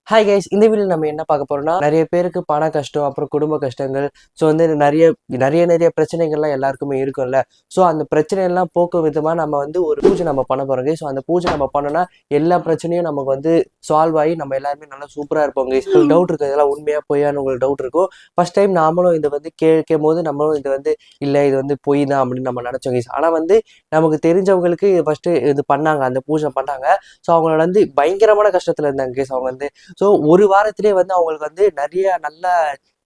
Hi guys, இந்த வீடியோவில் நம்ம என்ன பார்க்க போறோம்னா நிறைய பேருக்கு பண கஷ்டம், அப்புறம் குடும்ப கஷ்டங்கள். ஸோ வந்து நிறைய நிறைய நிறைய பிரச்சனைகள்லாம் எல்லாருக்குமே இருக்கும்ல. ஸோ அந்த பிரச்சனையெல்லாம் போக்கும் விதமாக நம்ம வந்து ஒரு பூஜை நம்ம பண்ண போறோம் கைஸ். ஸோ அந்த பூஜை நம்ம பண்ணோம்னா எல்லா பிரச்சனையும் நமக்கு வந்து சால்வ் ஆகி நம்ம எல்லாருமே நல்லா சூப்பராக இருப்போம் கைஸ். உங்களுக்கு டவுட் இருக்குது, இதெல்லாம் உண்மையாக பொய்யான்னு உங்களுக்கு டவுட் இருக்கும். ஃபர்ஸ்ட் டைம் நாமளும் இதை வந்து கேட்கும் போது நம்மளும் இது வந்து இல்லை இது வந்து பொய் தான் அப்படின்னு நம்ம நினச்சோம் கைஸ். ஆனால் வந்து நமக்கு தெரிஞ்சவங்களுக்கு ஃபர்ஸ்ட் இது பண்ணாங்க, அந்த பூஜை பண்ணாங்க. ஸோ அவங்களோட வந்து பயங்கரமான கஷ்டத்தில் இருந்தாங்க கைஸ். அவங்க வந்து ஸோ ஒரு வாரத்திலே வந்து அவங்களுக்கு வந்து நிறைய நல்ல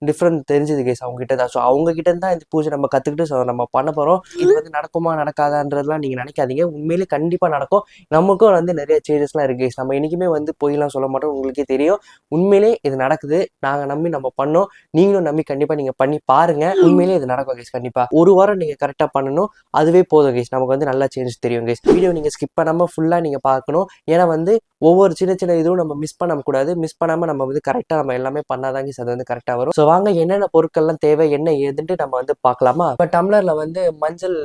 டிஃப்ரெண்ட் தெரிஞ்சது கேஸ் அவங்க கிட்ட தான். ஸோ அவங்க கிட்ட தான் இந்த பூஜை நம்ம கற்றுக்கிட்டு ஸோ நம்ம பண்ண போகிறோம். இது வந்து நடக்குமா நடக்காதான்றதுலாம் நீங்கள் நினைக்காதீங்க, உண்மையிலே கண்டிப்பாக நடக்கும். நமக்கும் வந்து நிறைய சேஞ்சஸ்லாம் இருக்குது கேஸ். நம்ம என்றைக்குமே வந்து பொய்லாம் சொல்ல மாட்டோம், உங்களுக்கே தெரியும். உண்மையிலே இது நடக்குது, நாங்கள் நம்பி நம்ம பண்ணோம், நீங்களும் நம்பி கண்டிப்பாக நீங்கள் பண்ணி பாருங்கள். உண்மையிலே இது நடக்கும் கேஸ். கண்டிப்பாக ஒரு வாரம் நீங்கள் கரெக்டாக பண்ணணும், அதுவே போதும் கேஸ். நமக்கு வந்து நல்லா சேஞ்சஸ் தெரியும் கேஸ். வீடியோ நீங்கள் ஸ்கிப் பண்ணாமல் ஃபுல்லாக நீங்கள் பார்க்கணும். ஏன்னா வந்து ஒவ்வொரு சின்ன சின்ன இதுவும் நம்ம மிஸ் பண்ணக்கூடாது. மிஸ் பண்ணாமல் நம்ம வந்து கரெக்டாக நம்ம எல்லாமே பண்ணாதாங்க அது வந்து கரெக்டாக வரும். ஸோ வாங்க என்னென்ன பொருட்கள்லாம் தேவை என்ன ஏதுன்ட்டு நம்ம வந்து பார்க்கலாமா. இப்போ டம்ளரில் வந்து மஞ்சள்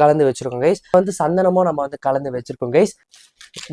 கலந்து வச்சிருக்கோம் கைஸ். வந்து சந்தனமும் நம்ம வந்து கலந்து வச்சிருக்கோம் கைஸ்.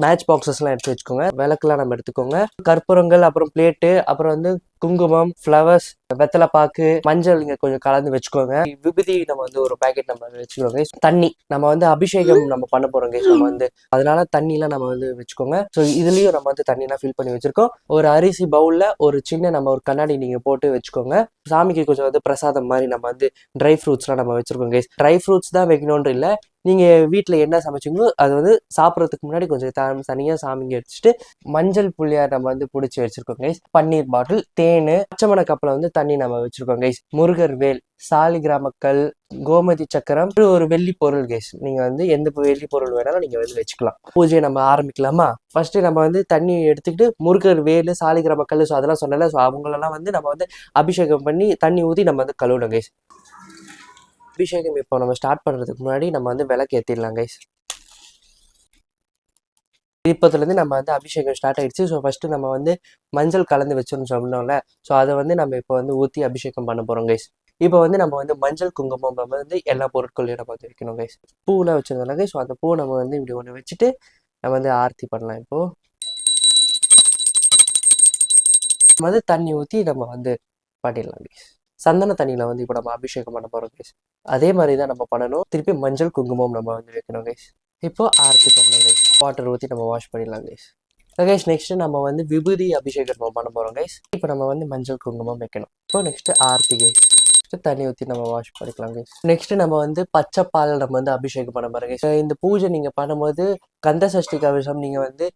மேட்ச் பாக்ஸஸ்லாம் எடுத்து வச்சுக்கோங்க. விளக்குலாம் நம்ம எடுத்துக்கோங்க. கற்பூரங்கள், அப்புறம் பிளேட்டு, அப்புறம் வந்து குங்குமம், ஃப்ளவர்ஸ், வெத்தலை பாக்கு, மஞ்சள் இங்கே கொஞ்சம் கலந்து வச்சுக்கோங்க. விபூதி நம்ம வந்து ஒரு பேக்கெட் நம்ம வச்சுக்கோங்க. தண்ணி நம்ம வந்து அபிஷேகம் நம்ம பண்ண போறோம் கைஸ். நம்ம வந்து அதனால தண்ணிலாம் நம்ம வந்து வச்சுக்கோங்க. ஸோ இதுலயும் நம்ம வந்து தண்ணிலாம் ஃபில் பண்ணி வச்சிருக்கோம். ஒரு அரிசி பவுல்ல ஒரு சின்ன நம்ம ஒரு கண்ணாடி நீங்க போட்டு வச்சுக்கோங்க. சாமிக்கு கொஞ்சம் வந்து பிரசாதம் மாதிரி நம்ம வந்து ட்ரை ஃப்ரூட்ஸ்லாம் நம்ம வச்சிருக்கோம் கைஸ். ட்ரை ஃப்ரூட்ஸ் தான் வைக்கணும்னு இல்லை, நீங்கள் வீட்டில் என்ன சமைச்சிங்களோ அது வந்து சாப்பிட்றதுக்கு முன்னாடி கொஞ்சம் தனியாக சாமிங்க வச்சுட்டு மஞ்சள் புள்ளியார் நம்ம வந்து பிடிச்சி வச்சிருக்கோம் கைஸ். பன்னீர் பாட்டில், தேன், பச்சைமண கப்பில் வந்து தண்ணி நம்ம வச்சிருக்கோம் கைஸ். முருகர் வேல், சாலிகிராமக்கல், கோமதி சக்கரம், ஒரு வெள்ளி பொருள் கைஸ். நீங்க வந்து எந்த வெள்ளி பொருள் வேணாலும் நீங்க வந்து வச்சுக்கலாம். பூஜையை நம்ம ஆரம்பிக்கலாமா. ஃபர்ஸ்ட் நம்ம வந்து தண்ணி எடுத்துக்கிட்டு முருகர் வேலு, சாலிகிராமக்கல், ஸோ அதெல்லாம் சொன்னல, ஸோ அவங்களெல்லாம் வந்து நம்ம வந்து அபிஷேகம் பண்ணி தண்ணி ஊற்றி நம்ம வந்து கழுவணும் கைஸ். அபிஷேகம் இப்போ நம்ம ஸ்டார்ட் பண்ணுறதுக்கு முன்னாடி நம்ம வந்து விளக்கு ஏற்றிடலாம் கைஸ். தீபத்துலேருந்து நம்ம வந்து அபிஷேகம் ஸ்டார்ட் ஆகிடுச்சு. ஸோ ஃபஸ்ட்டு நம்ம வந்து மஞ்சள் கலந்து வச்சோன்னு சொன்னோம்ல, ஸோ அதை வந்து நம்ம இப்போ வந்து ஊற்றி அபிஷேகம் பண்ண போகிறோம் கைஸ். இப்போ வந்து நம்ம வந்து மஞ்சள் குங்குமம் நம்ம வந்து எல்லா பொருட்களையும் நம்ம வந்து வைக்கணும் கைஸ். பூவில் வச்சிருந்தோம்ல கைஸ், ஸோ அந்த பூ நம்ம வந்து இப்படி ஒன்று வச்சுட்டு நம்ம வந்து ஆர்த்தி பண்ணலாம். இப்போது நம்ம வந்து தண்ணி ஊற்றி நம்ம வந்து பண்ணிடலாம் கைஸ். சந்தன தண்ணியில் வந்து இப்போ நம்ம அபிஷேகம் பண்ண போகிறோம் கைஸ். அதே மாதிரி தான் நம்ம பண்ணணும். திருப்பி மஞ்சள் குங்குமம் நம்ம வந்து வைக்கணும் கைஸ். இப்போ ஆர்த்தி பண்ணலாம் கைஸ். வாட்டர் ஊற்றி நம்ம வாஷ் பண்ணிடலாம் கைஸ். கைஸ் நெக்ஸ்ட்டு நம்ம வந்து விபூதி அபிஷேகம் நம்ம பண்ண போகிறோம் கைஸ். இப்போ நம்ம வந்து மஞ்சள் குங்குமம் வைக்கணும். இப்போ நெக்ஸ்ட்டு ஆர்த்தி கைஸ். தண்ணி ஊற்றி நம்ம வாஷ் பண்ணிக்கலாம் கைஸ். நெக்ஸ்ட்டு நம்ம வந்து பச்சை பால் நம்ம வந்து அபிஷேகம் பண்ண போகிறோம் கைஸ். இந்த பூஜை நீங்கள் பண்ணும்போது கந்த சஷ்டி கவசம் நீங்கள் வந்து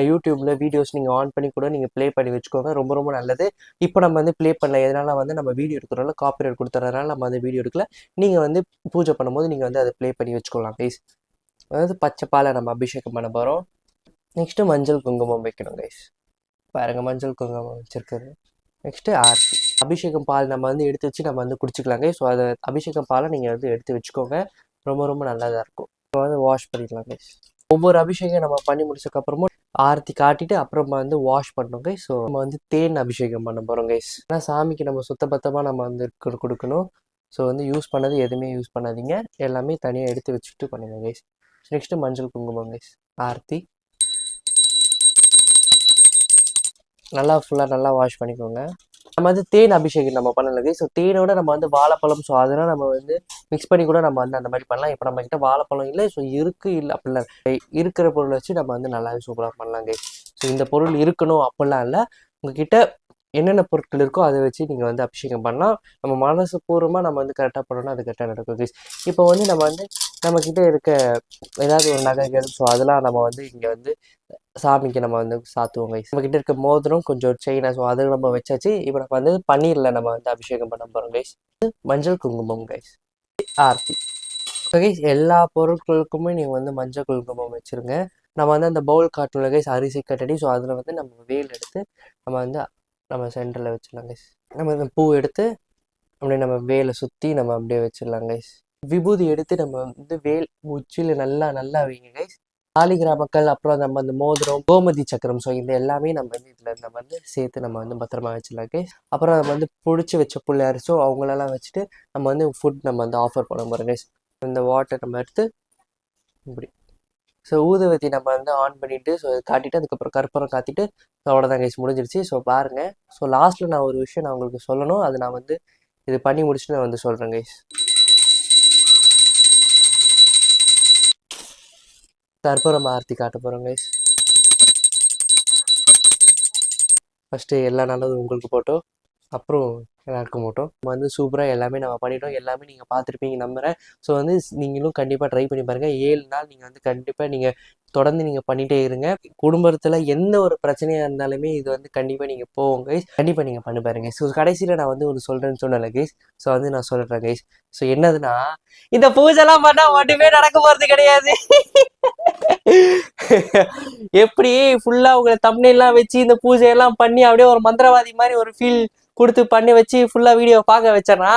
யூடியூப்ல வீடியோஸ் நீங்கள் ஆன் பண்ணி கூட நீங்கள் ப்ளே பண்ணி வச்சுக்கோங்க, ரொம்ப ரொம்ப நல்லது. இப்போ நம்ம வந்து ப்ளே பண்ணல, எதனால வந்து நம்ம வீடியோ எடுக்கிறனால காப்பிரைட் கொடுத்துறதுனால நம்ம வந்து வீடியோ எடுக்கல. நீங்கள் வந்து பூஜை பண்ணும்போது நீங்கள் வந்து அதை ப்ளே பண்ணி வச்சுக்கலாம் கைஸ். அதாவது பச்சை பாலை நம்ம அபிஷேகம் பண்ண போகிறோம். நெக்ஸ்ட்டு மஞ்சள் குங்குமம் வைக்கணும் கைஸ். பாருங்க மஞ்சள் குங்குமம் வச்சிருக்கிறது. நெக்ஸ்ட்டு ஆர்த்தி. அபிஷேகம் பால் நம்ம வந்து எடுத்து வச்சு நம்ம வந்து குடிச்சிக்கலாங்க. ஸோ அதை அபிஷேகம் பாலை நீங்கள் வந்து எடுத்து வச்சுக்கோங்க, ரொம்ப ரொம்ப நல்லதாக இருக்கும். இப்போ வந்து வாஷ் பண்ணிக்கலாம் கைஸ். ஒவ்வொரு அபிஷேகம் நம்ம பண்ணி முடிச்சதுக்கப்புறமும் ஆர்த்தி காட்டிட்டு அப்புறமா வந்து வாஷ் பண்ணோம் கைஸ். ஸோ நம்ம வந்து தேன் அபிஷேகம் பண்ண போகிறோம் கைஸ். ஆனால் சாமிக்கு நம்ம சுத்தபத்தமாக நம்ம வந்து கொடுக்கணும். ஸோ வந்து யூஸ் பண்ணது எதுவுமே யூஸ் பண்ணாதீங்க, எல்லாமே தனியாக எடுத்து வச்சுட்டு பண்ணுங்க கைஸ். நெக்ஸ்ட்டு மஞ்சள் குங்குமம் கைஸ். ஆர்த்தி நல்லா ஃபுல்லாக நல்லா வாஷ் பண்ணிக்கோங்க. நம்ம வந்து தேன் அபிஷேகம் நம்ம பண்ணல. ஸோ தேனோட நம்ம வந்து வாழைப்பழம், ஸோ அதெல்லாம் நம்ம வந்து மிக்ஸ் பண்ணி கூட நம்ம வந்து அந்த மாதிரி பண்ணலாம். இப்போ நம்ம கிட்ட வாழைப்பழம் இல்லை, ஸோ இல்லை அப்படிலாம் இருக்கிற பொருளை வச்சு நம்ம வந்து நல்லாவே சூப்பராக பண்ணலாம் கைஸ். ஸோ இந்த பொருள் இருக்கணும் அப்படிலாம் இல்லை, உங்ககிட்ட என்னென்ன பொருட்கள் இருக்கோ அதை வச்சு நீங்கள் வந்து அபிஷேகம் பண்ணலாம். நம்ம மனசு பூர்வமாக நம்ம வந்து கரெக்டாக பண்ணோம்னா அது கரெக்டாக நடக்கும் கைஸ். இப்போ வந்து நம்ம வந்து நம்மக்கிட்ட இருக்க ஏதாவது ஒரு நகைகள், ஸோ அதெல்லாம் நம்ம வந்து இங்கே வந்து சாமிக்கு நம்ம வந்து சாத்துவோம் கைஸ். நம்ம கிட்ட இருக்க மோதிரம், கொஞ்சம் செயினா, ஸோ அது நம்ம வச்சாச்சு. இப்போ நம்ம வந்து பன்னீரில் நம்ம வந்து அபிஷேகம் பண்ண போகிறோம் கைஸ். மஞ்சள் குங்குமம் கைஸ். ஆர்த்தி கைஸ். எல்லா பொருட்களுக்குமே நீங்கள் வந்து மஞ்சள் குங்குமம் வச்சுருங்க. நம்ம வந்து அந்த பவுல் காட்டணும்ல கைஸ், அரிசி கட்டடி, ஸோ அதில் வந்து நம்ம வேல் எடுத்து நம்ம வந்து நம்ம சென்டரில் வச்சிடலாம் கைஸ். நம்ம இந்த பூ எடுத்து அப்படியே நம்ம வேலை சுற்றி நம்ம அப்படியே வச்சிடலாம் கைஸ். விபூதி எடுத்து நம்ம வந்து வேல் உச்சியில் நல்லா நல்லா வைங்க கைஸ். சாலிகிராமக்கல், அப்புறம் நம்ம அந்த மோதிரம், கோமதி சக்கரம், ஸோ இந்த எல்லாமே நம்ம வந்து இதில் நம்ம வந்து சேர்த்து நம்ம வந்து பத்திரமா வச்சிடலாம் கைஸ். அப்புறம் நம்ம வந்து பிடிச்சி வச்ச பிள்ளையார், ஸோ அவங்களெல்லாம் வச்சுட்டு நம்ம வந்து ஃபுட் நம்ம வந்து ஆஃபர் பண்ண போகிறோம் கைஸ். இந்த வாட்டர் நம்ம எடுத்து இப்படி ஸோ ஊதுவத்தி நம்ம வந்து ஆன் பண்ணிவிட்டு ஸோ காட்டிட்டு அதுக்கப்புறம் கற்பூரம் காத்திட்டு ஸோ அவ்வளோதான் கைஸ் முடிஞ்சிருச்சு. ஸோ பாருங்கள். ஸோ லாஸ்ட்டில் நான் ஒரு விஷயம் நான் உங்களுக்கு சொல்லணும். அது நான் வந்து இது பண்ணி முடிச்சுட்டு நான் வந்து சொல்கிறேன் கைஸ். கற்பூரம் ஆர்த்தி காட்ட போகிறோம் கைஸ். ஃபஸ்ட்டு எல்லா நல்லதும் உங்களுக்கு போட்டோம், அப்புறம் எல்லாருக்கும் போட்டோம். நம்ம வந்து சூப்பராக எல்லாமே நம்ம பண்ணிட்டோம். எல்லாமே நீங்கள் பார்த்துருப்பீங்க நம்புகிறேன். ஸோ வந்து நீங்களும் கண்டிப்பாக ட்ரை பண்ணி பாருங்கள். 7 நாள் நீங்கள் வந்து கண்டிப்பாக நீங்கள் தொடர்ந்து நீங்கள் பண்ணிகிட்டே இருங்க. குடும்பத்தில் எந்த ஒரு பிரச்சனையாக இருந்தாலுமே இது வந்து கண்டிப்பாக நீங்கள் போவோம் கைஸ். கண்டிப்பாக நீங்கள் பண்ணி பாருங்க. ஸோ கடைசியில் நான் வந்து ஒரு சொல்கிறேன்னு சொன்னல கைஸ். ஸோ வந்து நான் சொல்கிறேன் கைஸ். ஸோ என்னதுன்னா, இந்த பூஜைலாம் பண்ணால் ஒன்றுமே நடக்க போகிறது கிடையாது. எப்படி ஃபுல்லாக உங்களை தம்ப்நெயில்லாம் வச்சு இந்த பூஜையெல்லாம் பண்ணி அப்படியே ஒரு மந்திரவாதி மாதிரி ஒரு ஃபீல் கொடுத்து பண்ணி வச்சு ஃபுல்லாக வீடியோ பார்க்க வச்சேனா?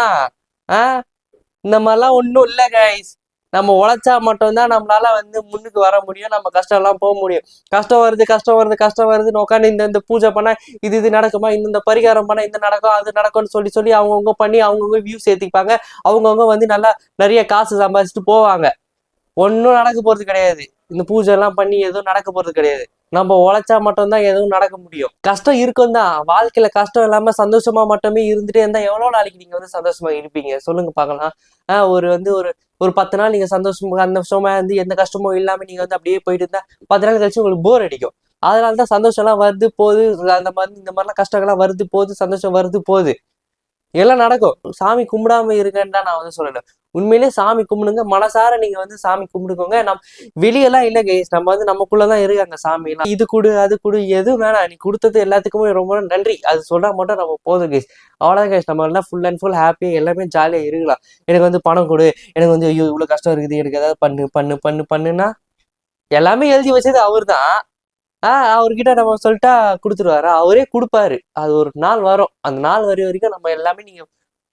இந்த மாதிரிலாம் ஒன்றும் இல்லை கைஸ். நம்ம உழைச்சா மட்டும்தான் நம்மளால வந்து முன்னுக்கு வர முடியும். நம்ம கஷ்டம்லாம் போக முடியும். கஷ்டம் வருது கஷ்டம் வருது கஷ்டம் வருதுன்னு உட்காந்து இந்த பூஜை பண்ணால் இது நடக்குமா, இந்த பரிகாரம் பண்ணால் இந்த நடக்கும் அது நடக்கும்னு சொல்லி அவங்கவுங்க பண்ணி அவங்கவுங்க வியூஸ் ஏற்றிப்பாங்க. அவங்கவுங்க வந்து நல்லா நிறைய காசு சம்பாதிச்சுட்டு போவாங்க. ஒன்றும் நடக்க போகிறது கிடையாது. இந்த பூஜை எல்லாம் பண்ணி எதுவும் நடக்க போகிறது கிடையாது. நம்ம உழைச்சா மட்டும்தான் எதுவும் நடக்க முடியும். கஷ்டம் இருக்கும் தான். வாழ்க்கையில கஷ்டம் இல்லாம சந்தோஷமா மட்டுமே இருந்துட்டே இருந்தா எவ்வளவு நாளைக்கு நீங்க வந்து சந்தோஷமா இருப்பீங்க சொல்லுங்க பார்க்கலாம். ஒரு வந்து ஒரு 10 நாள் நீங்க சந்தோஷமா இருந்து எந்த கஷ்டமும் இல்லாம நீங்க வந்து அப்படியே போயிட்டு இருந்தா 10 நாள் கழிச்சு உங்களுக்கு போர் அடிக்கும். அதனாலதான் சந்தோஷம் எல்லாம் வருது போகுது. அந்த மாதிரி இந்த மாதிரிலாம் கஷ்டங்கள்லாம் வருது போகுது, சந்தோஷம் வருது போகுது, எல்லாம் நடக்கும். சாமி கும்பிடாம இருக்கேன்னு தான் நான் வந்து சொல்லல. உண்மையிலே சாமி கும்பிடுங்க. மனசார நீங்க வந்து சாமி கும்பிடுக்கோங்க. வெளியெல்லாம் இல்லை கைஸ். நம்ம வந்து நமக்குள்ளதான் இருக்காங்க சாமி எல்லாம். இது கொடு அது கொடு எதுவும் வேணாம். நீ கொடுத்தது எல்லாத்துக்குமே ரொம்ப நன்றி. அது சொன்னா மட்டும் நம்ம போதும் கைஸ். அவ்வளோதான் கைஸ். நம்ம எல்லாம் ஃபுல் அண்ட் ஃபுல் ஹாப்பியா எல்லாமே ஜாலியா இருக்கலாம். எனக்கு வந்து பணம் கொடு, எனக்கு வந்து ஐயோ இவ்வளவு கஷ்டம் இருக்குது, எனக்கு ஏதாவது பண்ணுன்னா எல்லாமே எழுதி வச்சது அவர் தான். அவர்கிட்ட நம்ம சொல்லிட்டா கொடுத்துருவாரு. அவரே கொடுப்பாரு. அது ஒரு நாள் வரும். அந்த நாள் வரைக்கும் நம்ம எல்லாமே நீங்க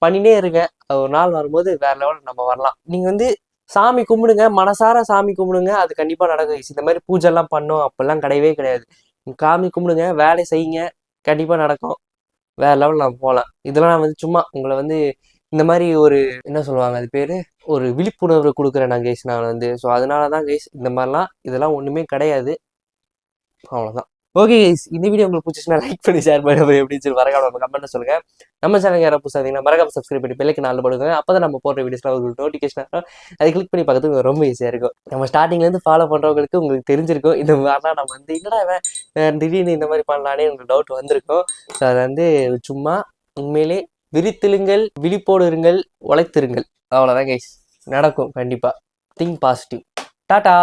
பண்ணினே இருங்க. ஒரு நாள் வரும்போது வேற லெவல் நம்ம வரலாம். நீங்க வந்து சாமி கும்பிடுங்க, மனசார சாமி கும்பிடுங்க. அது கண்டிப்பா நடக்கும். இந்த மாதிரி பூஜை எல்லாம் பண்ணும் அப்பெல்லாம் கிடையவே கிடையாது. சாமி கும்பிடுங்க, வேலை செய்யுங்க, கண்டிப்பா நடக்கும். வேற லெவல் நம்ம போகலாம். இதெல்லாம் நான் வந்து சும்மா உங்களை வந்து இந்த மாதிரி ஒரு என்ன சொல்லுவாங்க அது பேரு, ஒரு விழிப்புணர்வு கொடுக்குறேன் நான் கைஸ். நான் வந்து ஸோ அதனாலதான் கைஸ் இந்த மாதிரிலாம் இதெல்லாம் ஒண்ணுமே கிடையாது. அவ்வளோதான். ஓகே கைஸ், இந்த வீடியோ உங்களுக்கு பிடிச்சிச்சுன்னா லைக் பண்ணி ஷேர் பண்ணி எப்படின்னு சொல்லி மறக்காம நம்ம கமெண்ட்ல சொல்லுங்க. நம்ம சேனல் யாராவது புதுசாக மறக்காம சப்ஸ்கிரைப் பண்ணி பெல்லைக்கு நாலு போடுங்க. அப்பதான் நம்ம போடுற வீடியோஸ்லாம் உங்களுக்கு நோட்டிஃபிகேஷன் ஆகும். அதை கிளிக் பண்ணி பார்க்கறதுக்கு ரொம்ப ஈஸியா இருக்கும். நம்ம ஸ்டார்டிங்லேருந்து ஃபாலோ பண்றவங்களுக்கு உங்களுக்கு தெரிஞ்சிருக்கும் இந்த மாதிரிலாம் நம்ம வந்து என்னடா திடீர்னு இந்த மாதிரி பண்ணலானே உங்களுக்கு டவுட் வந்திருக்கும். ஸோ அதை வந்து சும்மா உண்மையிலே விரித்திருங்கள், விழிப்போடு இருங்கள், உழைத்திருங்கள். அவ்வளோதான் கைஸ், நடக்கும் கண்டிப்பா. Think positive. டாடா.